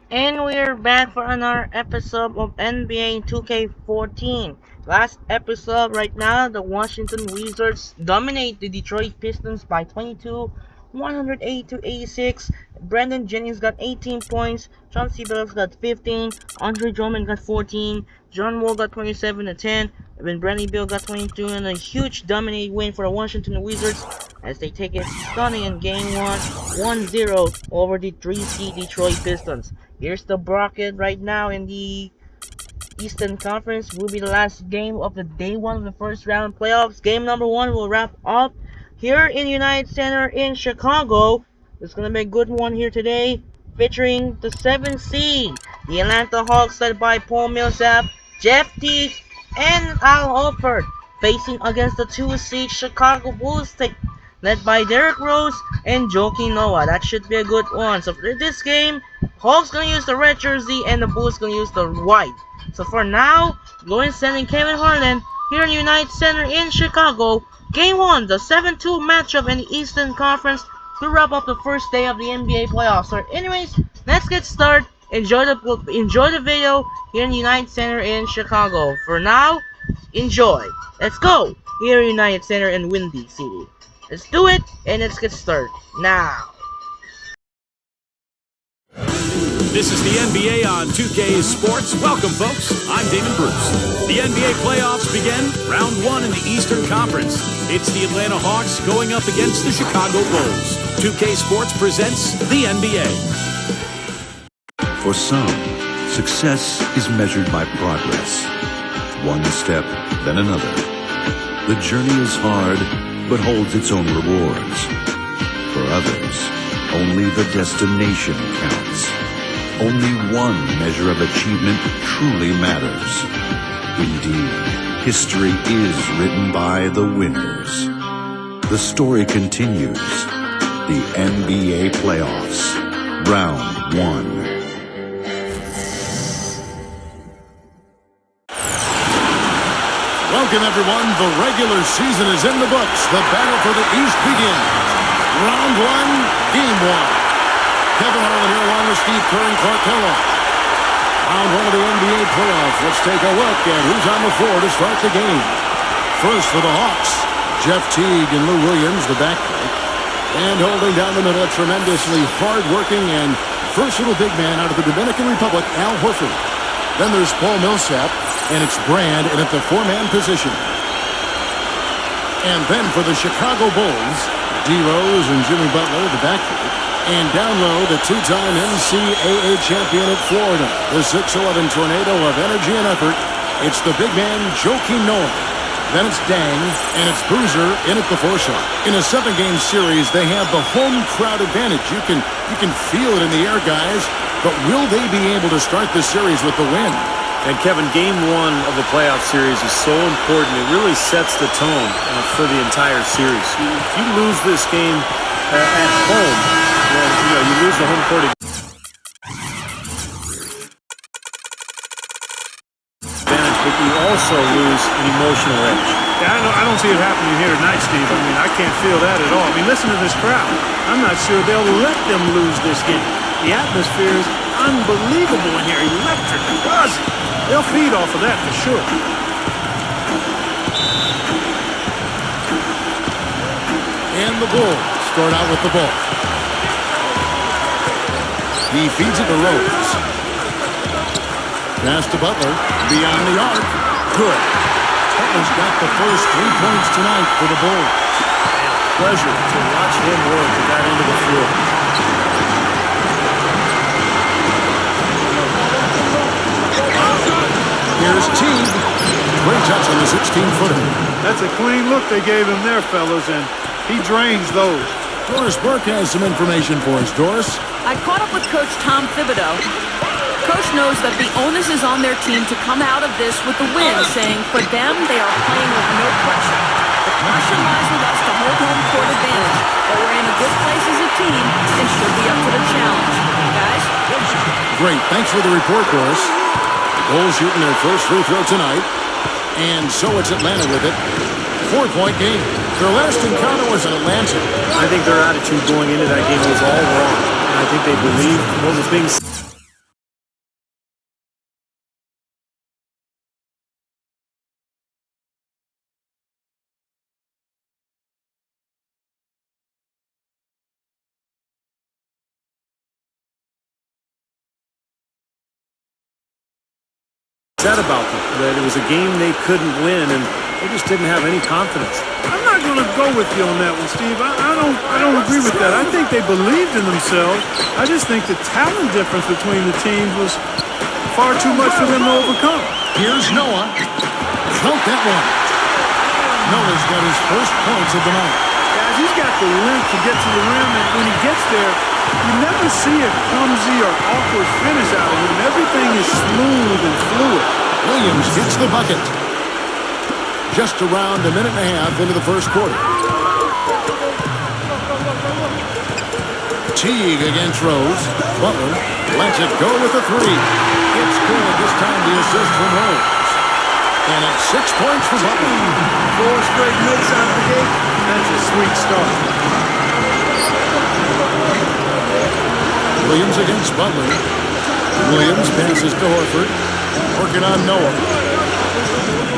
And we're back for another episode of NBA 2K14. Last episode, right now, the Washington Wizards dominate the Detroit Pistons by 22, 108 to 86. Brandon Jennings got 18 points, Chauncey Billups got 15, Andre Drummond got 14, John Wall got 27 to 10, and Bradley Beal got 22, and a huge dominating win for the Washington Wizards as they take it stunning in Game 1, 1-0 over the 3-seed Detroit Pistons. Here's the bracket right now in the Eastern Conference. Will be the last game of the day one of the first round playoffs. Game number one will wrap up here in United Center in Chicago. It's gonna be a good one here today, featuring the 7th seed, the Atlanta Hawks, led by Paul Millsap, Jeff Teague, and Al Horford, facing against the 2 seed Chicago Bulls, led by Derrick Rose and Joakim Noah. That should be a good one. So for this game, Hawks gonna use the red jersey and the Bulls gonna use the white. So for now, going sending Kevin Harlan here in United Center in Chicago. Game 1, the 7-2 matchup in the Eastern Conference to wrap up the first day of the NBA playoffs. So anyways, let's get started. Enjoy the video here in United Center in Chicago. For now, enjoy. Let's go here in United Center in Windy City. Let's do it and let's get started now. This is the NBA on 2K Sports. Welcome, folks. I'm Damon Bruce. The NBA playoffs begin. Round 1 in the Eastern Conference. It's the Atlanta Hawks going up against the Chicago Bulls. 2K Sports presents the NBA. For some, success is measured by progress. One step, then another. The journey is hard, but holds its own rewards. For others, only the destination counts. Only one measure of achievement truly matters. Indeed, history is written by the winners. The story continues. The NBA playoffs, round 1. Welcome, everyone. The regular season is in the books. The battle for the East begins. Round 1, Game 1. Kevin Harlan here along with Steve Kerr and Clark Kellogg. Round 1 of the NBA playoffs. Let's take a look at who's on the floor to start the game. First for the Hawks, Jeff Teague and Lou Williams, the backcourt. And holding down the middle, a tremendously hard-working and versatile big man out of the Dominican Republic, Al Horford. Then there's Paul Millsap, and it's Brand in at the 4-man position. And then for the Chicago Bulls, D. Rose and Jimmy Butler, the backcourt. And down low, the 2-time NCAA champion at Florida, the 6'11 tornado of energy and effort. It's the big man, Joakim Noah. Then it's Dang, and it's Boozer in at the 4 shot. In a 7-game series, they have the home crowd advantage. You can feel it in the air, guys. But will they be able to start the series with the win? And Kevin, Game 1 of the playoff series is so important. It really sets the tone for the entire series. If you lose this game at home, well, you lose the home court advantage, but you also lose an emotional edge. Yeah, I don't see it happening here tonight, Steve. I mean, I can't feel that at all. I mean, listen to this crowd. I'm not sure they'll let them lose this game. The atmosphere is unbelievable in here. Electric, buzzy. They'll feed off of that for sure. And the Bulls start out with the ball. He feeds it to Rose. Pass to Butler. Beyond the arc. Good. Butler's got the first 3 points tonight for the Bulls. And a pleasure to watch him work at that end of the floor. Here's Teague. Great touch on the 16-footer. That's a clean look they gave him there, fellas, and he drains those. Doris Burke has some information for us. Doris? I caught up with Coach Tom Thibodeau. Coach knows that the onus is on their team to come out of this with the win, saying for them, they are playing with no pressure. The pressure lies with us to hold home court advantage, but we're in a good place as a team and should be up to the challenge. Guys? Great. Thanks for the report, Doris. Bulls shooting their first free throw tonight. And so it's Atlanta with it. 4-point game. Their last encounter was in Atlanta. I think their attitude going into that game was all wrong. And I think they believed what was being said. Said about them that it was a game they couldn't win, and they just didn't have any confidence. I'm not going to go with you on that one, Steve. I don't agree with that. I think they believed in themselves. I just think the talent difference between the teams was far too much for them to overcome. Here's Noah. Count that one. Noah's got his first points of the night. Guys, he's got the length to get to the rim, and when he gets there, you never see a clumsy or awkward finish out of him. Everything is smooth and fluid. Williams hits the bucket. Just around a minute and a half into the first quarter. Teague against Rose. Butler lets it go with a three. It's good. This time the assist from Rose. And it's 6 points for Butler. 4 straight makes out of the gate. That's a sweet start. Williams against Butler. Williams passes to Horford. Working on Noah.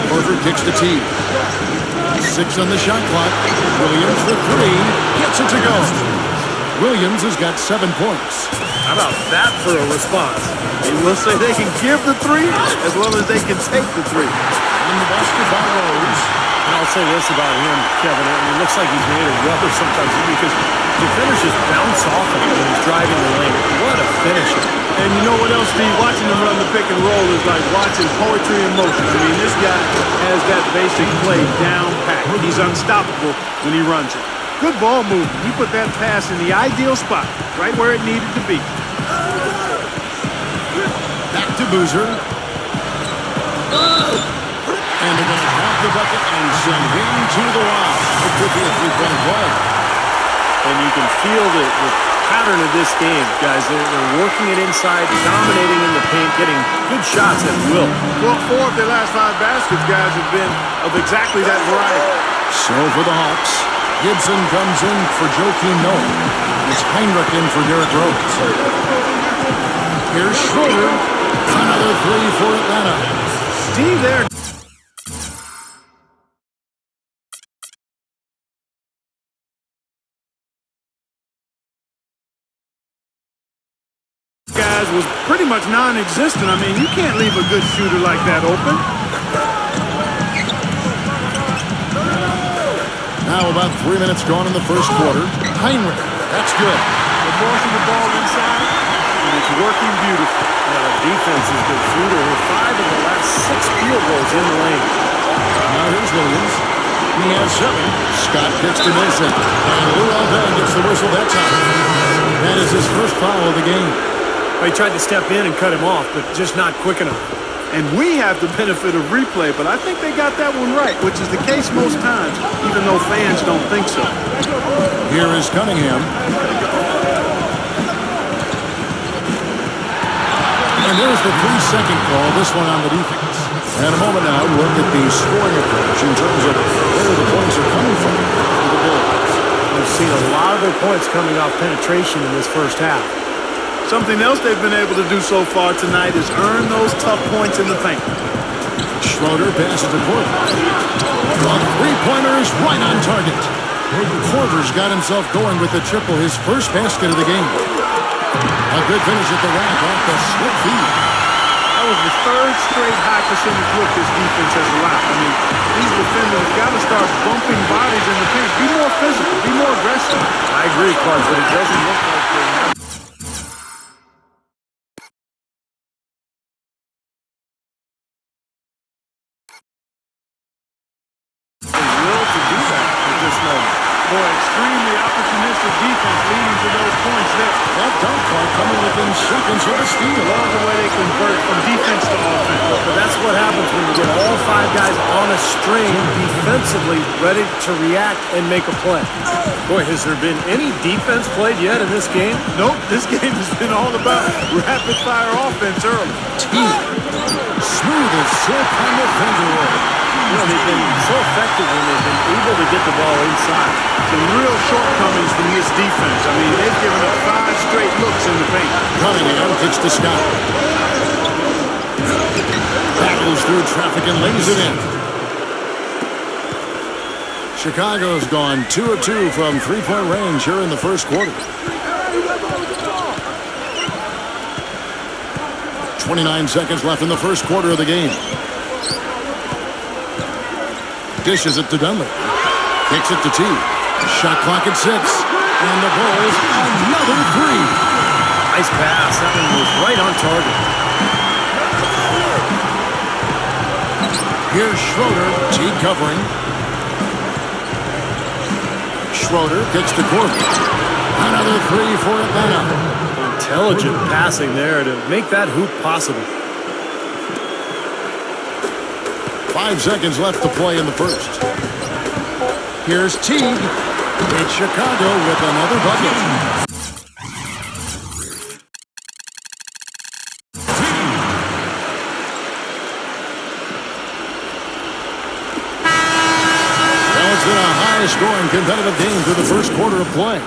Horford kicks to Teague. 6 on the shot clock. Williams for 3. Gets it to go. Williams has got 7 points. How about that for a response? And we'll say they can give the 3 as well as they can take the 3. And the basket by Rose. And I'll say this about him, Kevin. I mean, it looks like he's made of rubber sometimes because the finish just bounce off of him when he's driving the lane. What a finisher. And you know what else, Steve? Watching him run the pick and roll is like watching poetry in motion. I mean, this guy has that basic play down pat. He's unstoppable when he runs it. Good ball movement. He put that pass in the ideal spot, right where it needed to be. Back to Boozer. And they're going to drop the bucket and send him to the line. It could be a three-point play. And you can feel the pattern of this game, guys. They're working it inside, dominating in the paint, getting good shots at will. Well, 4 of their last 5 baskets, guys, have been of exactly that variety. So for the Hawks, Gibson comes in for Joakim Noah. It's Heinrich in for Derrick Rose. Here's Schroeder. Another 3 for Atlanta. Steve there. Guys, was pretty much non-existent. I mean, you can't leave a good shooter like that open. Now about 3 minutes gone in the first quarter. Heinrich. That's good. They're forcing the ball inside, and it's working beautifully. The defense has been brutal with 5 of the last 6 field goals in the lane. Now here's Williams. He has 7. Scott kicks to Mason. And Lou Albert gets the whistle that time. That is his first foul of the game. Well, he tried to step in and cut him off, but just not quick enough. And we have the benefit of replay, but I think they got that one right, which is the case most times, even though fans don't think so. Here is Cunningham. And there's the 3-second call, this one on the defense. And a moment now, look at the scoring approach in terms of where the points are coming from for the Bulls. We've seen a lot of their points coming off penetration in this first half. Something else they've been able to do so far tonight is earn those tough points in the paint. Schroeder passes to Porter. The three-pointer is right on target. Porter's got himself going with the triple, his first basket of the game. A good finish at the rack off the slip feed. That was the 3rd straight high percentage look this defense has allowed. I mean, these defenders got to start bumping bodies in the paint. Be more physical, be more aggressive. I agree, Clark, but it doesn't look like they're will to do that at this moment. Boy, extremely opportunistic defense leading to those points there. That dunk card coming within seconds of a steal. Love the way they convert from defense to offense. But that's what happens when you get all 5 guys on a string defensively ready to react and make a play. Boy, has there been any defense played yet in this game? Nope, this game has been all about rapid-fire offense early. Teague. Smooth as silk on the finger roll. You know, they've been so effective when they've been able to get the ball inside. Some real shortcomings from this defense. I mean, they've given up 5 straight looks in the paint. Cunningham kicks to Scott. Battles through traffic and lays it in. Chicago's gone 2 of 2 from three-point range here in the first quarter. 29 seconds left in the first quarter of the game. Dishes it to Dunley. Kicks it to T. Shot clock at 6. And the Bulls, another three. Nice pass. That one was right on target. Here's Schroeder. T covering. Schroeder kicks to Corbin. Another three for Atlanta. Intelligent passing there to make that hoop possible. 5 seconds left to play in the first. Here's Teague. It's Chicago with another bucket. Well, it's been a high-scoring competitive game through the first quarter of play.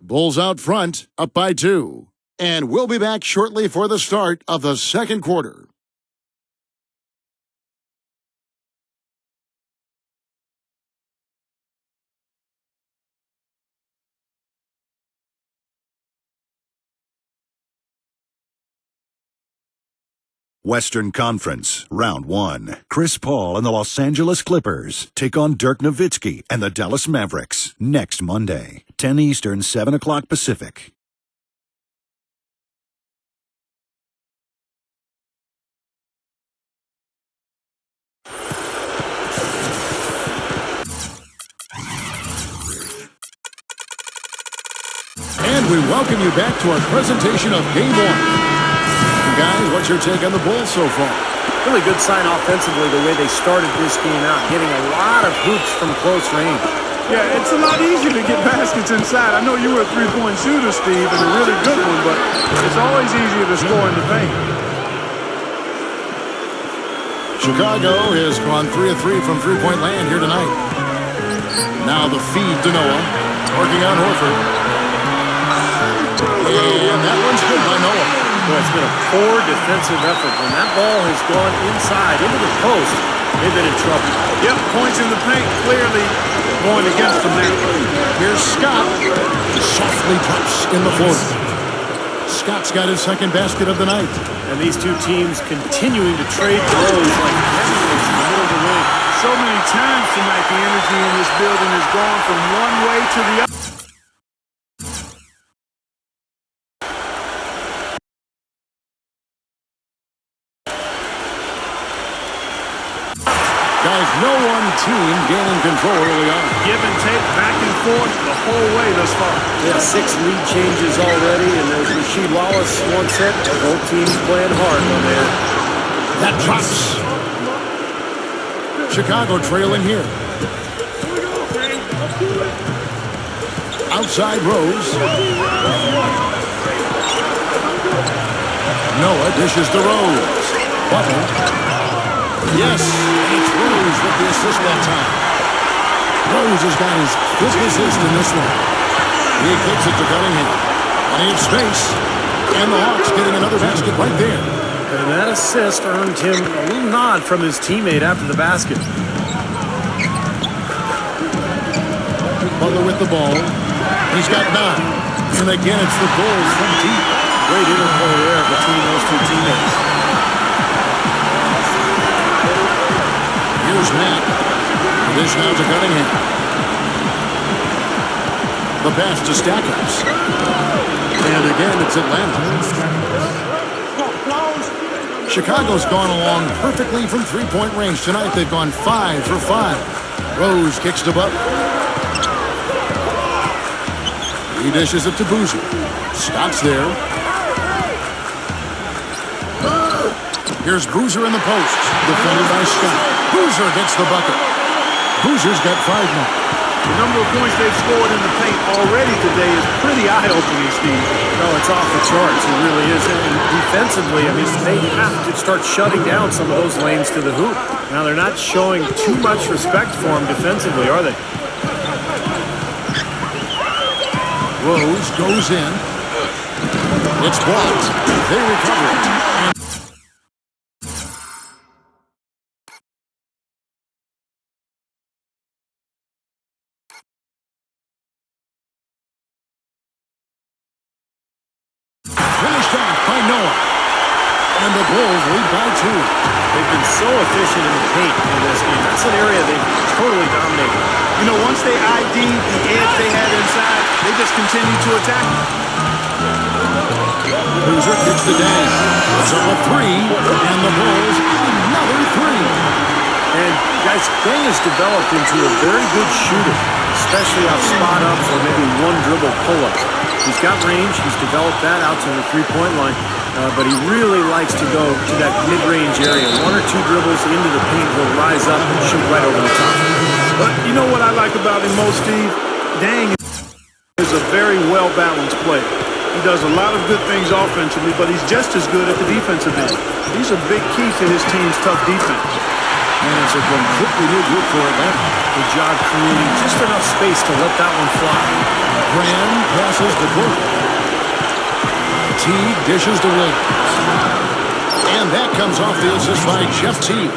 Bulls out front, up by 2. And we'll be back shortly for the start of the second quarter. Western Conference, Round 1. Chris Paul and the Los Angeles Clippers take on Dirk Nowitzki and the Dallas Mavericks next Monday, 10 Eastern, 7 o'clock Pacific. And we welcome you back to our presentation of Game 1. Guys, what's your take on the Bulls so far? Really good sign offensively the way they started this game out, getting a lot of hoops from close range. Yeah, it's a lot easier to get baskets inside. I know you were a three-point shooter, Steve, and a really good one, but it's always easier to score in the paint. Chicago has gone 3 of 3 from three-point land here tonight. Now the feed to Noah, working on Horford. And that one's good by Noah. Boy, it's been a poor defensive effort. When that ball has gone inside into the post, they've been in trouble. Yep, points in the paint clearly going against them now. Here's Scott. Softly drops in the floor. Scott's got his second basket of the night. And these two teams continuing to trade blows like heavyweights in the middle of the ring. So many times tonight, the energy in this building has gone from one way to the other. Guys, no one team gaining control early on. Give and take, back and forth the whole way thus far. Yeah, 6 lead changes already, and as Rasheed Wallace once said, both teams playing hard on there. That drops. Chicago trailing here. Outside Rose. Noah dishes to Rose. Butler. Yes, and it's Rose with the assist that time. Rose has got his 5th assist in this one. He kicks it to Bellingham. Plenty of space. And the Hawks getting another basket right there. And that assist earned him a little nod from his teammate after the basket. Butler with the ball. He's got 9. And again, it's the Bulls from deep. Great interplay there between those two teammates. Here's Matt. Dish now to Cunningham. The pass to Stackhouse. And again, it's Atlanta. Chicago's gone along perfectly from three-point range tonight. They've gone 5 for 5. Rose kicks to Butler. He dishes it to Boozer. Scott's there. Here's Boozer in the post. Defended by Scott. Boozer gets the bucket. Boozer's got 5 now. The number of points they've scored in the paint already today is pretty eye-opening, Steve. No, it's off the charts. It really is. And defensively, I mean, they have to start shutting down some of those lanes to the hoop. Now, they're not showing too much respect for him defensively, are they? Rose goes in. It's blocked. They recover it. And finished off by Noah. And Bulls lead by 2. They've been so efficient in the paint in this game. That's an area they've totally dominated. You know, once they ID'd the edge they had inside, they just continued to attack. Boozer gets the dash. It's up a 3, and the Bulls another 3. And, guys, Deng has developed into a very good shooter, especially off spot-ups or maybe one-dribble pull-ups. He's got range. He's developed that out to the three-point line, but he really likes to go to that mid-range area. 1 or 2 dribbles into the paint, he'll rise up and shoot right over the top. But you know what I like about him most, Steve? Deng is a very well-balanced player. He does a lot of good things offensively, but he's just as good at the defensive end. These are big keys to his team's tough defense. And it's a completely new group for Atlanta. Good job creating just enough space to let that one fly. Graham passes to Burke. Teague dishes to Williams. And that comes off the assist by Jeff Teague.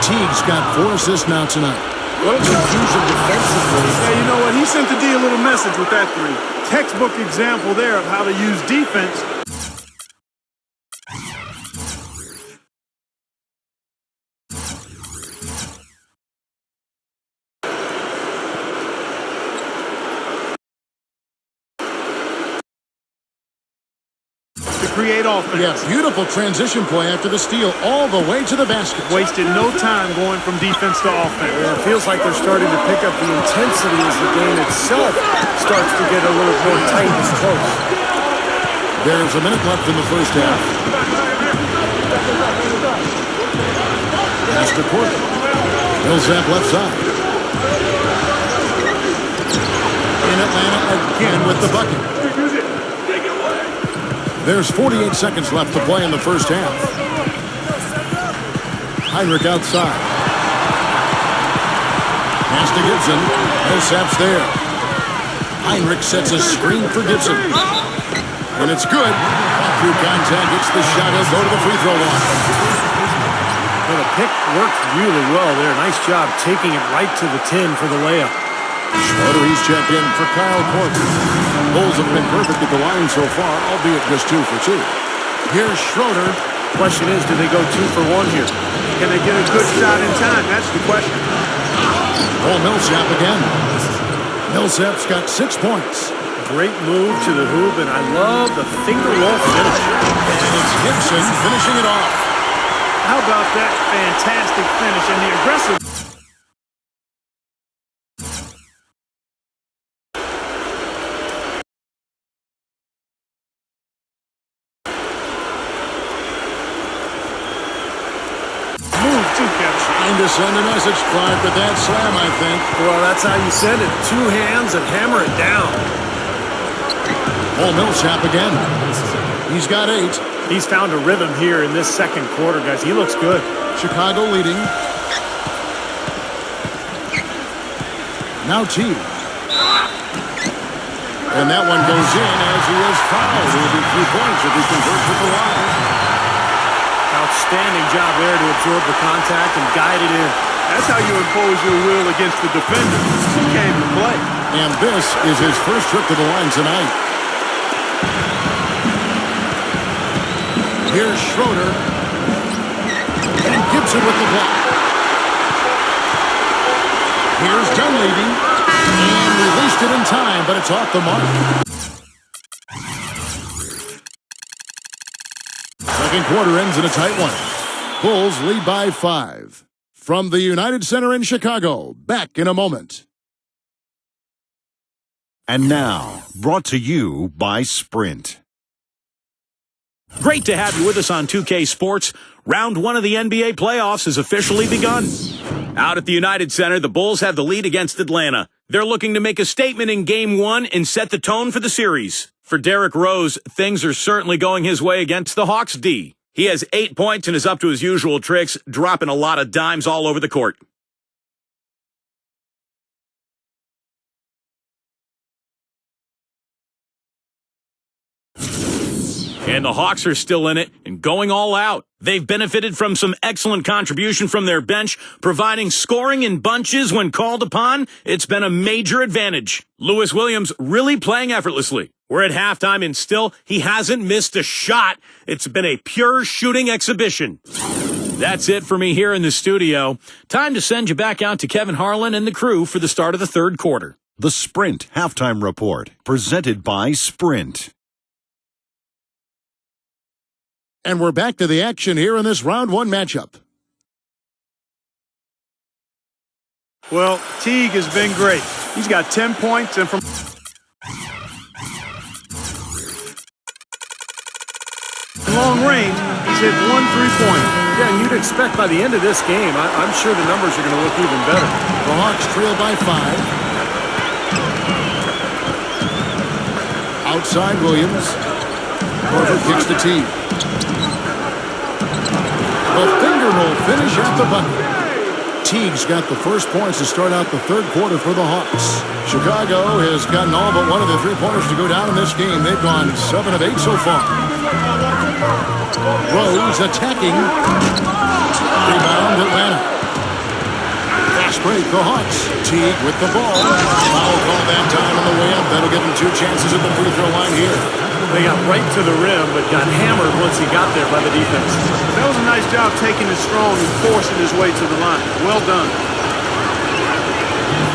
Teague's got 4 assists now tonight. What a confusion defensively. Yeah, you know what? He sent the D a little message with that 3. Textbook example there of how to use defense. Create offense. Yeah, beautiful transition play after the steal all the way to the basket. Wasted no time going from defense to offense. Yeah, it feels like they're starting to pick up the intensity as the game itself starts to get a little more tight and close. There's a minute left in the first half. Pass to Porter. Millsap left side. In Atlanta again with the bucket. There's 48 seconds left to play in the first half. Heinrich outside. Pass to Gibson. Millsap's there. Heinrich sets a screen for Gibson. And it's good. Through contact, gets the shot. He'll go to the free throw line. Well, the pick worked really well there. Nice job taking it right to the 10 for the layup. Schroeder, he's checked in for Kyle Korver. Bulls have been perfect at the line so far, albeit just 2 for 2. Here's Schroeder. Question is, do they go 2 for 1 here? Can they get a good shot in time? That's the question. Millsap again. Millsap's got 6 points. Great move to the hoop, and I love the finger roll finish. And it's Gibson finishing it off. How about that fantastic finish and the aggressive... Trying to send a message, Clark, with that slam, I think. Well, that's how you send it. 2 hands and hammer it down. Millsap again. He's got 8. He's found a rhythm here in this second quarter, guys. He looks good. Chicago leading. Now Teague. And that one goes in as he is fouled. It will be 3 points if he converts with the line. Outstanding job there to absorb the contact and guide it in. That's how you impose your will against the defender. He came to play. And this is his first trip to the line tonight. Here's Schroeder. And Gibson with the block. Here's Dunleavy. And released it in time, but it's off the mark. Second quarter ends in a tight one. Bulls lead by 5. From the United Center in Chicago, back in a moment. And now, brought to you by Sprint. Great to have you with us on 2K Sports. Round 1 of the NBA playoffs has officially begun. Out at the United Center, the Bulls have the lead against Atlanta. They're looking to make a statement in Game 1 and set the tone for the series. For Derrick Rose, things are certainly going his way against the Hawks' D. He has 8 points and is up to his usual tricks, dropping a lot of dimes all over the court. And the Hawks are still in it and going all out. They've benefited from some excellent contribution from their bench, providing scoring in bunches when called upon. It's been a major advantage. Lewis Williams really playing effortlessly. We're at halftime and still he hasn't missed a shot. It's been a pure shooting exhibition. That's it for me here in the studio. Time to send you back out to Kevin Harlan and the crew for the start of the third quarter. The Sprint Halftime Report, presented by Sprint. And we're back to the action here in this round one matchup. Well, Teague has been great. He's got 10 points and from long range, he's hit 1 3-pointer. Yeah, and you'd expect by the end of this game, I'm sure the numbers are going to look even better. The Hawks trail by 5. Outside Williams. Horford kicks to Teague. The finger roll finish at the bucket. Teague's got the first points to start out the third quarter for the Hawks. Chicago has gotten all but one of the three-pointers to go down in this game. They've gone 7 of 8 so far. Rose attacking. Rebound Atlanta. Fast break, the Hawks. Teague with the ball. Foul call that time on the way up. That'll give him 2 chances at the free throw line here. They got right to the rim, but got hammered once he got there by the defense. That was a nice job taking it strong and forcing his way to the line. Well done.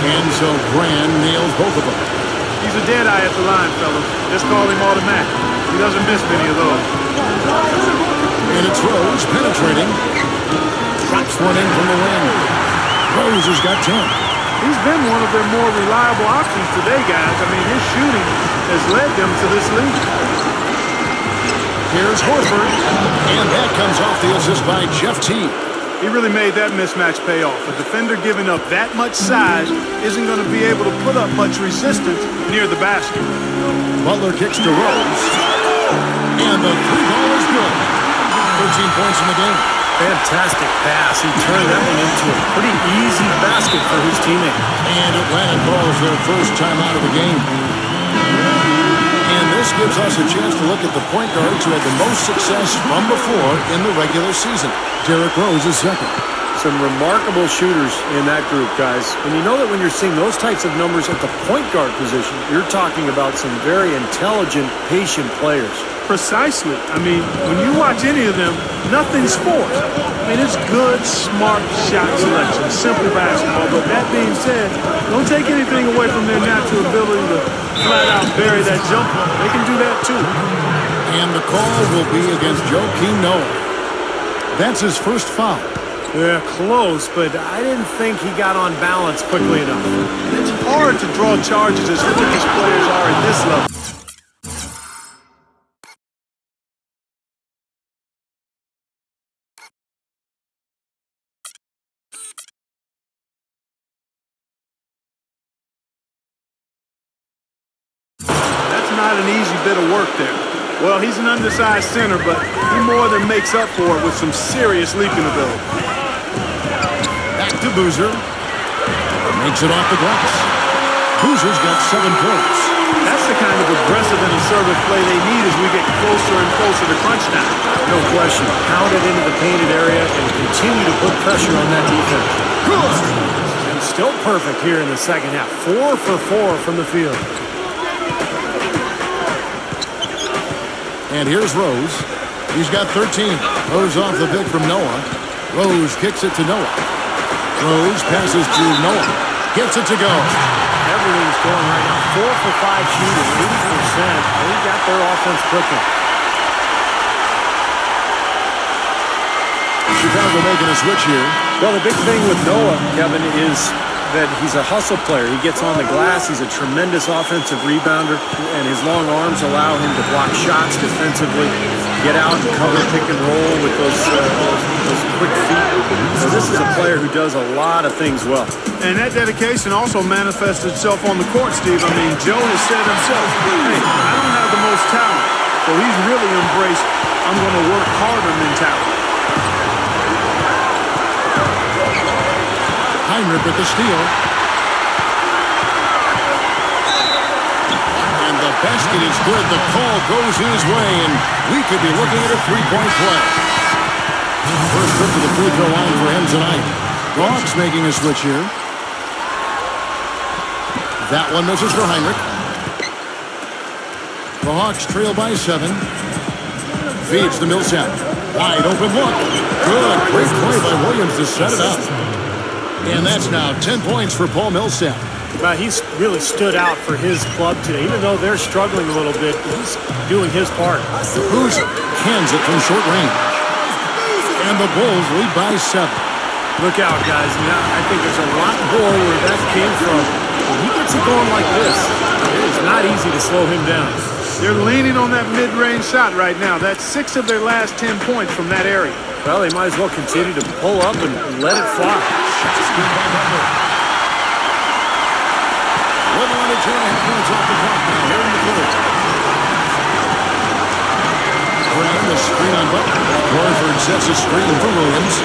And so Brand nails both of them. He's a dead eye at the line, fellas. Just call him automatic. He doesn't miss many of those. And it's Rose penetrating. Drops one in from the wing. Rose has got 10. He's been one of their more reliable options today, guys. I mean, his shooting has led them to this lead. Here's Horford. And that comes off the assist by Jeff Teague. He really made that mismatch pay off. A defender giving up that much size isn't going to be able to put up much resistance near the basket. Butler kicks to Rose. And the three ball is good. 13 points in the game. Fantastic pass. He turned that one into a pretty easy basket for his teammate. And Atlanta calls their first time out of the game. And this gives us a chance to look at the point guards who had the most success from before in the regular season. Derrick Rose is second. Some remarkable shooters in that group, guys. And you know that when you're seeing those types of numbers at the point guard position, you're talking about some very intelligent, patient players. Precisely. I mean, when you watch any of them, nothing's forced. I mean, it's good, smart shot selection, simple basketball. But that being said, don't take anything away from their natural ability to flat out bury that jumper. They can do that too. And the call will be against Joakim Noah. That's his first foul. Yeah, close, but I didn't think he got on balance quickly enough. It's hard to draw charges as quick as players are at this level. Not an easy bit of work there. Well, he's an undersized center, but he more than makes up for it with some serious leaping ability. Back to Boozer. Makes it off the glass. Boozer's got 7 points. That's the kind of aggressive and assertive play they need as we get closer and closer to crunch time. No question. Pound it into the painted area and continue to put pressure on that defense. And still perfect here in the second half. 4 for 4 from the field. And here's Rose. He's got 13. Rose off the pick from Noah. Rose kicks it to Noah. Rose passes to Noah. Gets it to go. Everything's going right now. 4 for 5 shooting, 80%. They got their offense clicking. Chicago making a switch here. Well, the big thing with Noah, Kevin, is that he's a hustle player. He gets on the glass. He's a tremendous offensive rebounder, and his long arms allow him to block shots defensively, get out and cover pick and roll with those quick feet. So this is a player who does a lot of things well. And that dedication also manifests itself on the court, Steve. I mean, Joe has said himself, hey, I don't have the most talent. So he's really embraced, I'm going to work harder mentality. Heinrich with the steal. And the basket is good. The call goes his way, and we could be looking at a three-point play. First trip to the free throw line for him tonight. The Hawks making a switch here. That one misses for Heinrich. The Hawks trail by 7. Feeds to Millsap. Wide open look. Good. Great play by Williams to set it up. And that's now 10 points for Paul Millsap. Well, he's really stood out for his club today. Even though they're struggling a little bit, he's doing his part. Cruz cans it from short range. And the Bulls lead by 7. Look out, guys. I think there's a lot more where that came from. When he gets it going like this, it is not easy to slow him down. They're leaning on that mid-range shot right now. That's 6 of their last 10 points from that area. Well, they might as well continue to pull up and let it fly. Little under 2.5 minutes off the clock now here in the fourth. Around the screen on Butler. Horford sets a screen for Williams.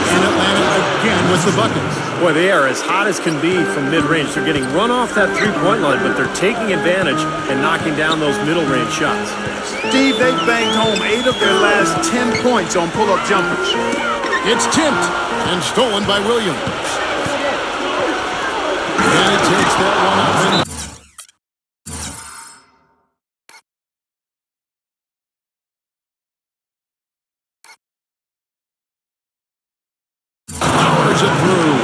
And Atlanta again with the buckets. Boy, they are as hot as can be from mid-range. They're getting run off that three-point line, but they're taking advantage and knocking down those middle-range shots. Steve, they've banged home 8 of their last 10 points on pull-up jumpers. It's tipped and stolen by Williams. And he takes that one up. Powers it through.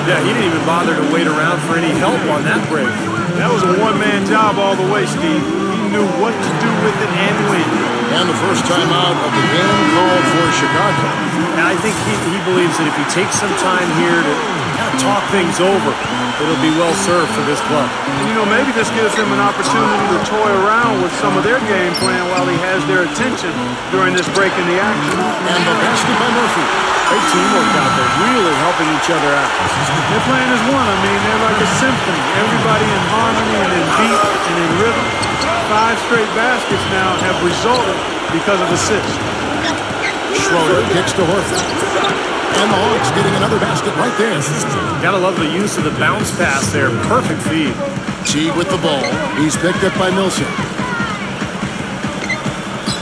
Yeah, he didn't even bother to wait around for any help on that break. That was a one-man job all the way, Steve. He knew what to do with it and when. And the first time out of the game called for Chicago. And I think he believes that if he takes some time here to kind of talk things over, it'll be well served for this club. And, maybe this gives him an opportunity to toy around with some of their game plan while he has their attention during this break in the action. And the basket by Murphy. Great teamwork out there, really helping each other out. They're playing as one. I mean, they're like a symphony. Everybody in harmony and in beat and in rhythm. 5 straight baskets now have resulted because of assists. Schroeder kicks to Horford. And the Hawks getting another basket right there. Gotta love the use of the bounce pass there. Perfect feed. Teague with the ball. He's picked up by Millsap.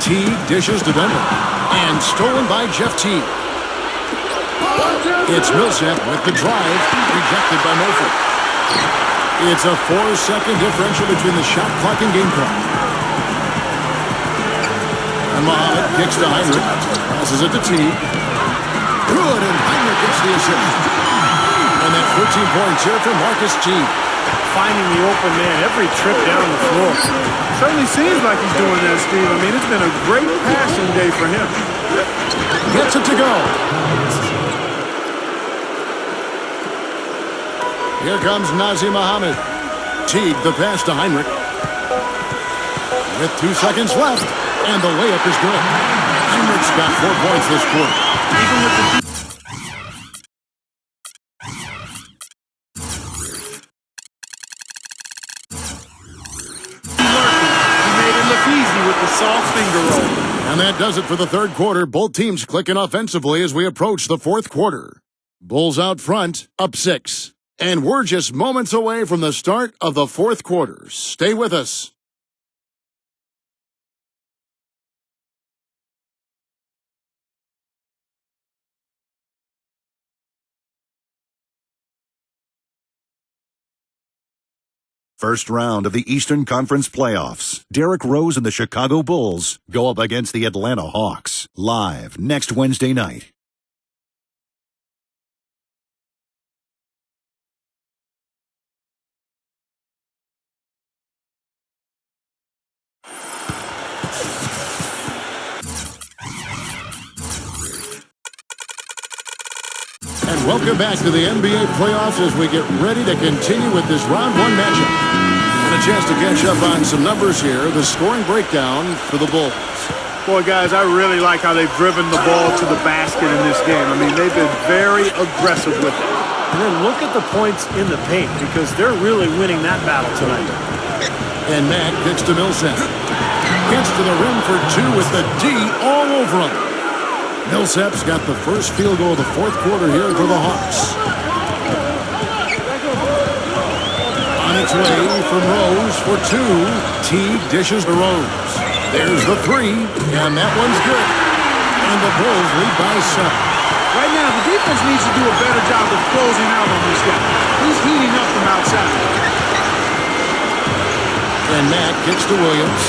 Teague dishes to Denver. And stolen by Jeff Teague. It's Millsap with the drive. Rejected by Murphy. It's a 4-second differential between the shot clock and game clock. And Muhammad kicks to Heinrich. Passes it to Teague. Good, and Heinrich gets the assist. And that 14 points here for Marcus Teague. Finding the open man every trip down the floor. Certainly seems like he's doing that, Steve. I mean, it's been a great passing day for him. Gets it to go. Here comes Nazir Muhammad. Teague the pass to Heinrich. With 2 seconds left, and the layup is good. Heinrich's got 4 points this quarter. Even with the he made it look easy with the soft finger roll. And that does it for the third quarter. Both teams clicking offensively as we approach the fourth quarter. Bulls out front, up 6. And we're just moments away from the start of the fourth quarter. Stay with us. First round of the Eastern Conference playoffs. Derrick Rose and the Chicago Bulls go up against the Atlanta Hawks. Live next Wednesday night. And welcome back to the NBA playoffs as we get ready to continue with this round 1 matchup. And a chance to catch up on some numbers here. The scoring breakdown for the Bulls. Boy, guys, I really like how they've driven the ball to the basket in this game. I mean, they've been very aggressive with it. And then look at the points in the paint because they're really winning that battle tonight. And Mack gets to Millsap. Gets to the rim for 2 with the D all over him. Millsap's got the first field goal of the fourth quarter here for the Hawks. On its way from Rose for two. Teague dishes to Rose. There's the three, and that one's good. And the Bulls lead by 7. Right now, the defense needs to do a better job of closing out on this guy. He's heating up from outside. And Matt kicks to Williams.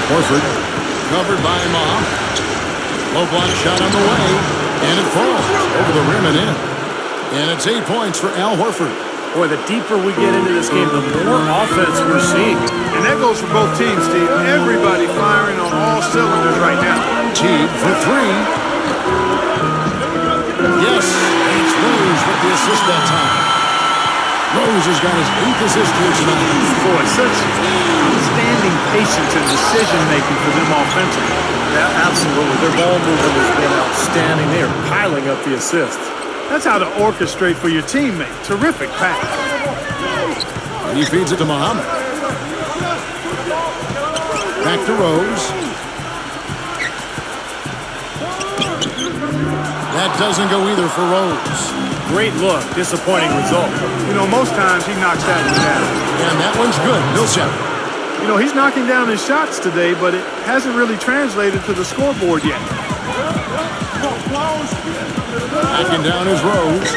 Horford covered by Muhammad. Low block shot on the way, and it falls over the rim and in. And it's 8 points for Al Horford. Boy, the deeper we get into this game, the more offense we're seeing. And that goes for both teams, Steve. Everybody firing on all cylinders right now. Teague for three. Yes, and it's Rose with the assist that time. Rose has got his 8th assist here tonight. Boy, such outstanding patience and decision-making for them offensively. Yeah, absolutely. Their ball movement has been outstanding. They are piling up the assists. That's how to orchestrate for your teammate. Terrific pass. He feeds it to Muhammad. Back to Rose. That doesn't go either for Rose. Great look. Disappointing result. You know, most times he knocks that one down. And that one's good. Millsap. You know, he's knocking down his shots today, but it hasn't really translated to the scoreboard yet. Backing down is Rose.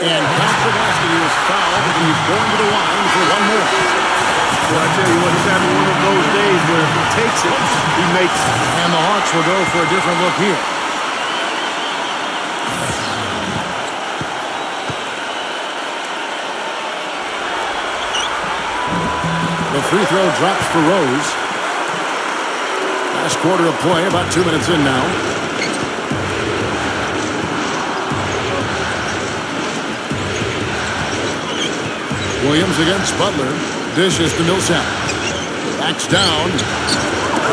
And past the basket, he was fouled, and he's going to the line for one more. Well, I tell you what, he's having one of those days where if he takes it, he makes it. And the Hawks will go for a different look here. The free throw drops for Rose. Last quarter of play, about 2 minutes in now. Williams against Butler. Dishes to Millsap. Backs down.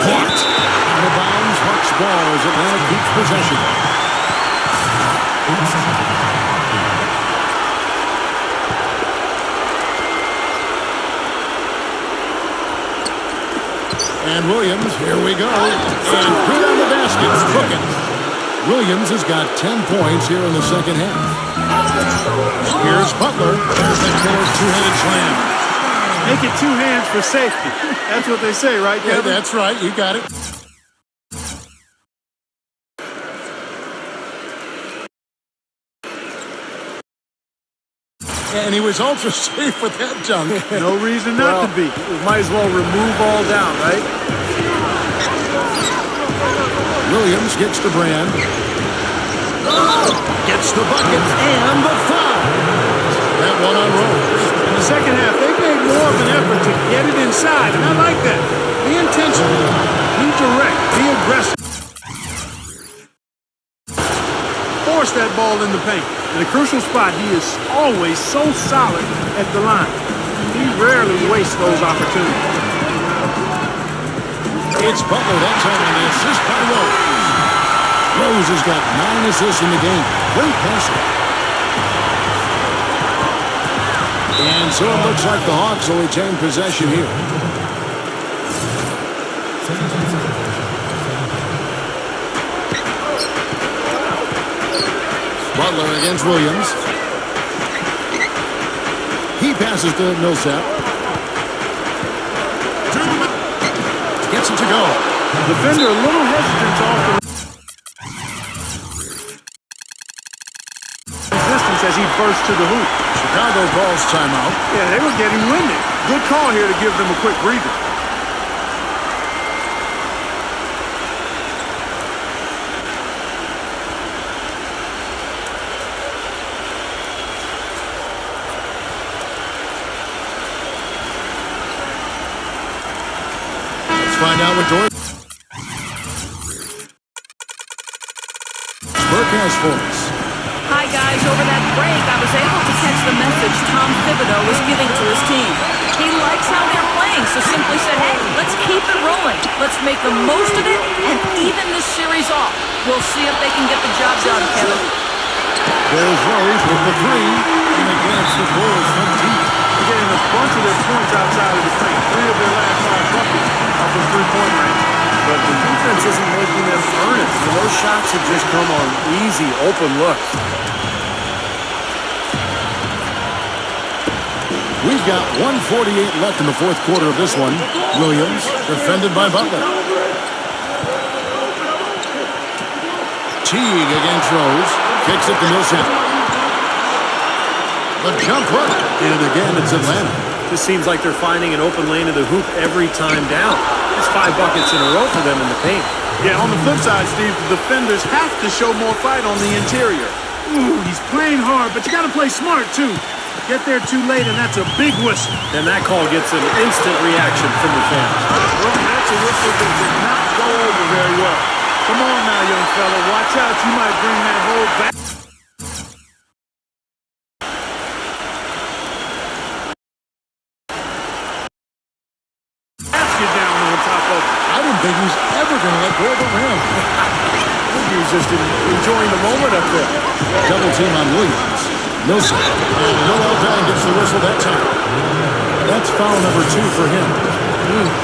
Blocked. Out of bounds. Hawks ball as Atlanta keeps possession. And Williams, here we go. And put on the basket, crooked. Williams has got 10 points here in the second half. Here's Butler. There's the killer two-handed slam. Make it 2 hands for safety. That's what they say, right, Kevin? Yeah, that's right. You got it. And he was ultra safe with that dunk. No reason not to be. We might as well remove all down, right? Williams gets the brand. Gets the bucket and the foul. That one on Rose. In the second half, they made more of an effort to get it inside, and I like that. Be intentional. Be direct. Be aggressive. Force that ball in the paint. In a crucial spot, he is always so solid at the line. He rarely wastes those opportunities. It's Butler that time on the assist by Rose. Rose has got 9 assists in the game. Great passer. And so it looks like the Hawks will retain possession here. Butler against Williams. He passes to Millsap. Gets it to go. Defender a little hesitant off the resistance as he bursts to the hoop. Chicago calls timeout. Yeah, they were getting winded. Good call here to give them a quick breather. Find out what Burke has for us. Hi, guys. Over that break, I was able to catch the message Tom Thibodeau was giving to his team. He likes how they're playing, so simply said, hey, let's keep it rolling. Let's make the most of it and even this series off. We'll see if they can get the job done, Kevin. There's Rose with the three, and against the Bulls from deep. They're getting a bunch of their points outside of the paint. 3 of their last 5 buckets off of three-point range. But the defense isn't making them earn it. Those shots have just come on easy, open looks. We've got 1:48 left in the fourth quarter of this one. Williams, defended by Butler. Teague again throws. Kicks it to Millsap. The jump hook. And again, it's Atlanta. This seems like they're finding an open lane to the hoop every time down. It's 5 buckets in a row for them in the paint. Yeah, on the flip side, Steve, the defenders have to show more fight on the interior. Ooh, he's playing hard, but you got to play smart, too. Get there too late, and that's a big whistle. And that call gets an instant reaction from the fans. Well, that's a whistle that did not go over very well. Come on now, young fella. Watch out. You might bring that whole back. Basket down on top of it. I didn't think he was ever going to let go of the rim. I think he was just enjoying the moment up there. Double team on Williams. Millsap. And Noel Van gets the whistle that time. That's foul number 2 for him.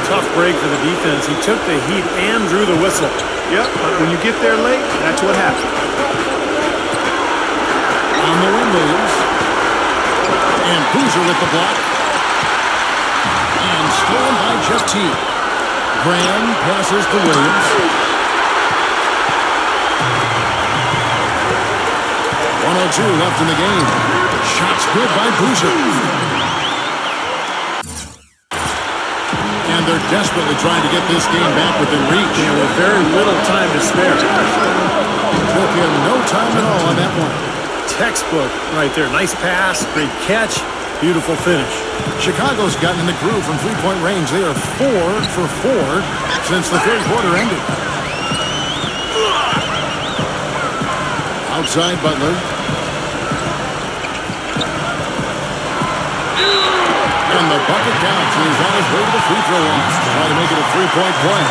Tough break for the defense. He took the heat and drew the whistle. Yep, but when you get there late, that's what happens. On the wing, Williams. And Boozer with the block. And stolen by Jeff Teague. Graham passes to Williams. 1:02 left in the game. Shots good by Boozer. And they're desperately trying to get this game back within reach. And with very little time to spare. Took him no time at all on that one. Textbook right there. Nice pass, great catch, beautiful finish. Chicago's gotten in the groove from three-point range. They are 4 for 4 since the third quarter ended. Outside Butler. And the bucket counts. He's on his way to the free throw line to try to make it a 3-point play.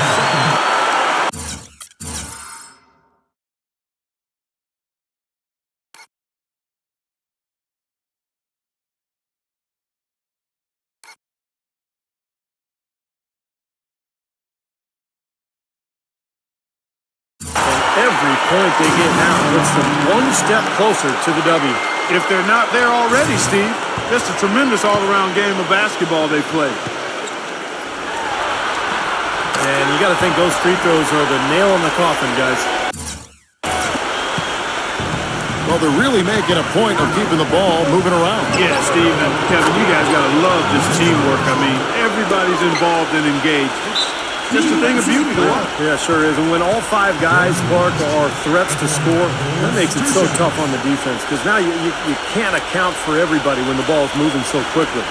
Every point they get now puts them one step closer to the W. If they're not there already, Steve, just a tremendous all-around game of basketball they played. And you got to think those free throws are the nail in the coffin, guys. Well, they're really making a point of keeping the ball moving around. Yeah, Steve and Kevin, you guys got to love this teamwork. I mean, everybody's involved and engaged. It's just a thing of beauty to watch. Yeah, sure is. And when all 5 guys, Clark, are threats to score, that makes it so tough on the defense because now you can't account for everybody when the ball is moving so quickly.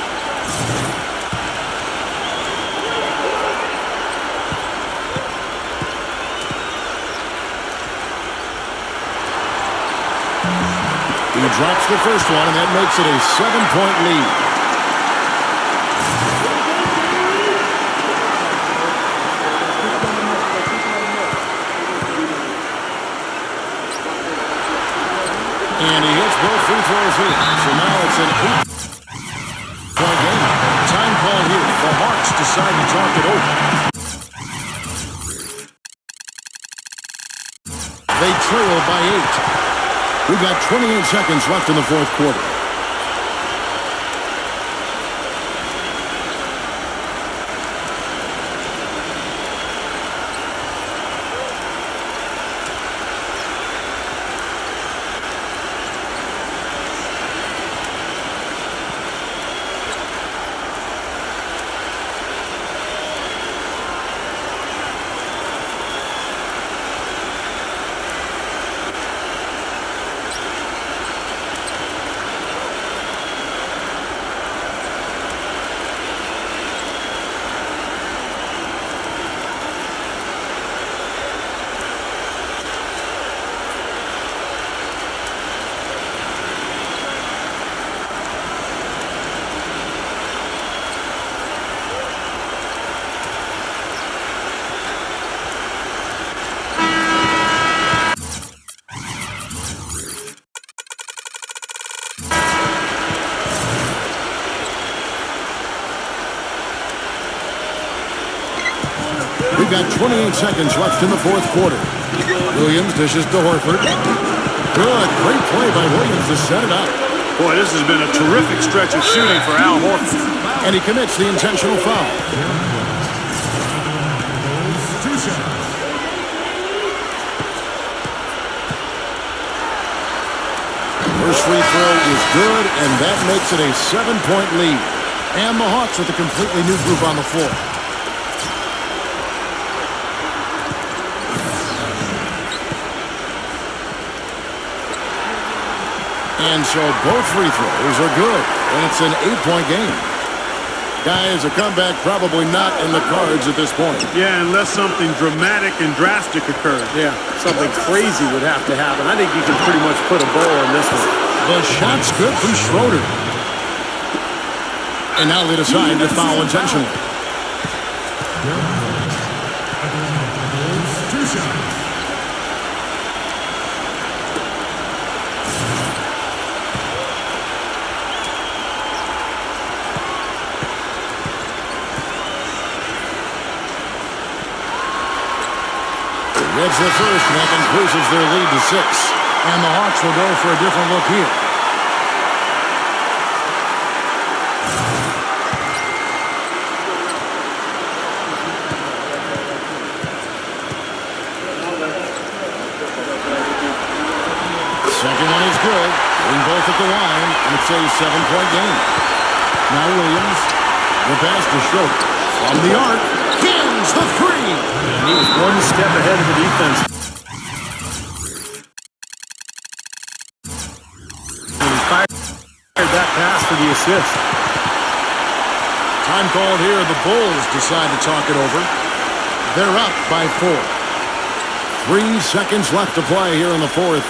He drops the first one, and that makes it a 7-point lead. And he hits both free throws here. So now it's an 8-point game. Time call here. The Hawks decide to talk it over. They trail by 8. We've got 28 seconds left in the fourth quarter. We've got 28 seconds left in the fourth quarter. Williams dishes to Horford. Good, great play by Williams to set it up. Boy, this has been a terrific stretch of shooting for Al Horford. And he commits the intentional foul. First free throw is good, and that makes it a 7-point lead. And the Hawks with a completely new group on the floor. And so both free throws are good, and it's an 8-point game. Guys, a comeback probably not in the cards at this point. Yeah, unless something dramatic and drastic occurs. Yeah, something crazy would have to happen. I think you can pretty much put a bow on this one. The shot's good from Schroeder. And now they decide to foul intentionally. Gets the first, and that increases their lead to 6. And the Hawks will go for a different look here. Second one is good. Getting both at the line, and it's a 7-point game. Now Williams. The pass to Schroeder. From the arc. Kings the three. And he was one step ahead of the defense. And he fired that pass for the assist. Time called here. The Bulls decide to talk it over. They're up by 4. 3 seconds left to play here in the fourth.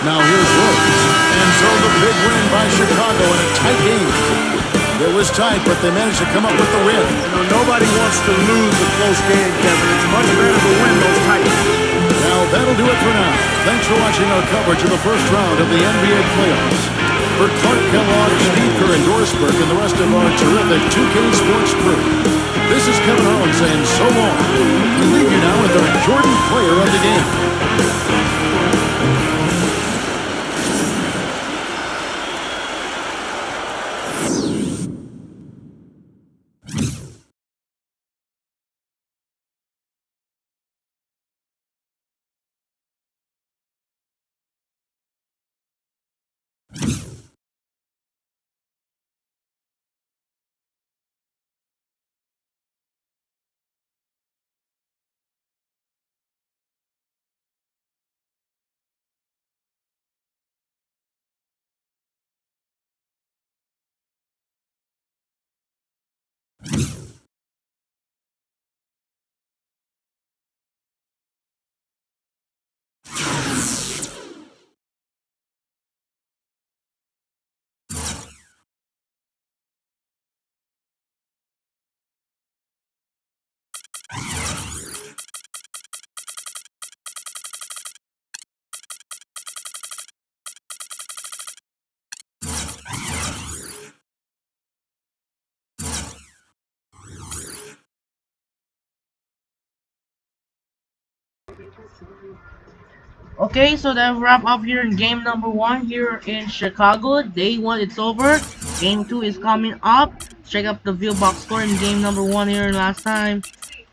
Now here's Rose. And so the big win by Chicago in a tight game. It was tight, but they managed to come up with the win. You know, nobody wants to lose a close game, Kevin. It's much better to win those tight games. Well, that'll do it for now. Thanks for watching our coverage of the first round of the NBA playoffs. For Clark Kellogg, Steve Kerr, and Dorsberg, and the rest of our terrific 2K Sports crew, this is Kevin Harlan saying so long. We leave you now with our Jordan Player of the Game. Okay, so that wrap up here in game number 1 here in Chicago. Day 1 it's over. Game 2 is coming up. Check out the view box score in game number 1 here last time.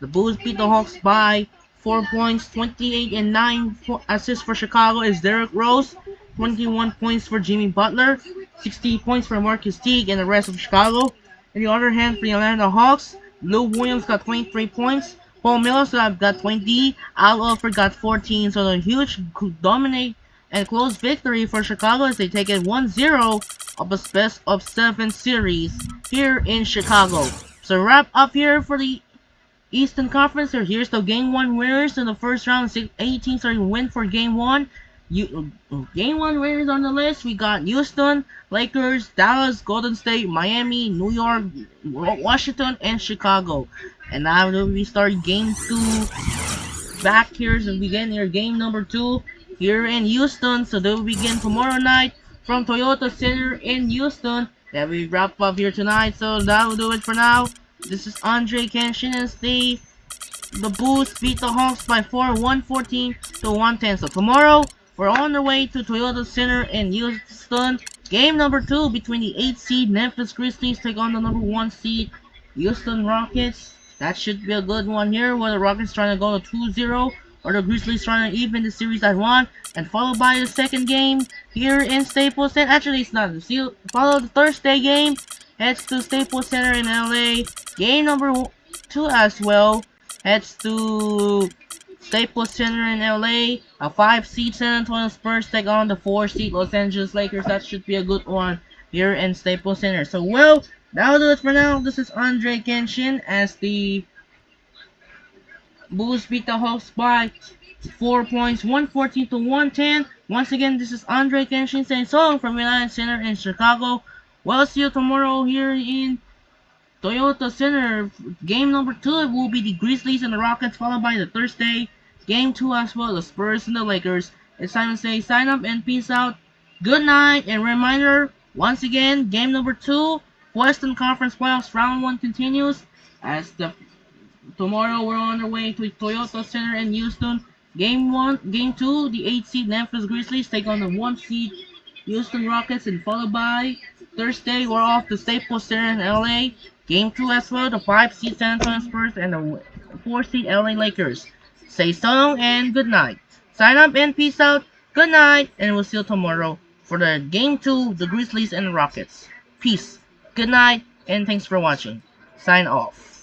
The Bulls beat the Hawks by 4 points, 28 and 9 assists for Chicago is Derrick Rose, 21 points for Jimmy Butler, 60 points for Marcus Teague and the rest of Chicago. On the other hand, for the Atlanta Hawks, Lou Williams got 23 points, Paul Millsap got 20, Al Horford got 14. So a huge dominate and close victory for Chicago as they take it 1-0 of a best of 7 series here in Chicago. So wrap up here for the Eastern Conference. So here's the Game 1 winners in the first round. 8 teams are to win for Game 1. Game 1 winners on the list. We got Houston, Lakers, Dallas, Golden State, Miami, New York, Washington, and Chicago. And now we start Game 2 back here. So we begin here Game number 2 here in Houston. So they will begin tomorrow night from Toyota Center in Houston. That we wrap up here tonight. So that will do it for now. This is Andre Kenshin and Steve. The Bulls beat the Hawks by 4, 114 to 110. So tomorrow, we're on our way to Toyota Center in Houston. Game number 2 between the 8th seed Memphis Grizzlies take on the number 1 seed Houston Rockets. That should be a good one here, where the Rockets trying to go to 2-0 or the Grizzlies trying to even the series at 1. And followed by the second game here in Staples Center. Actually, it's not. Follow the Thursday game. Heads to Staples Center in LA. Game number 2 as well. Heads to Staples Center in LA. A 5-seed San Antonio Spurs take on the 4-seed Los Angeles Lakers. That should be a good one here in Staples Center. So, well, that'll do it for now. This is Andre Kenshin as the Bulls beat the Hawks by 4 points, 114 to 110. Once again, this is Andre Kenshin saying so from Reliance Center in Chicago. Well, see you tomorrow here in Toyota Center. Game number 2 it will be the Grizzlies and the Rockets, followed by the Thursday Game 2 as well, the Spurs and the Lakers. It's time to say sign up and peace out. Good night, and reminder, once again, game number 2, Western Conference Playoffs Round 1 continues as tomorrow we're on our way to Toyota Center in Houston. Game 2, the 8 seed Memphis Grizzlies take on the 1 seed Houston Rockets, and followed by Thursday we're off to Staples Center in LA. Game 2 as well, the 5 seed San Antonio Spurs and the 4 seed LA Lakers. Say so long and good night. Sign up and peace out. Good night, and we'll see you tomorrow for the Game 2, the Grizzlies and the Rockets. Peace. Good night, and thanks for watching. Sign off.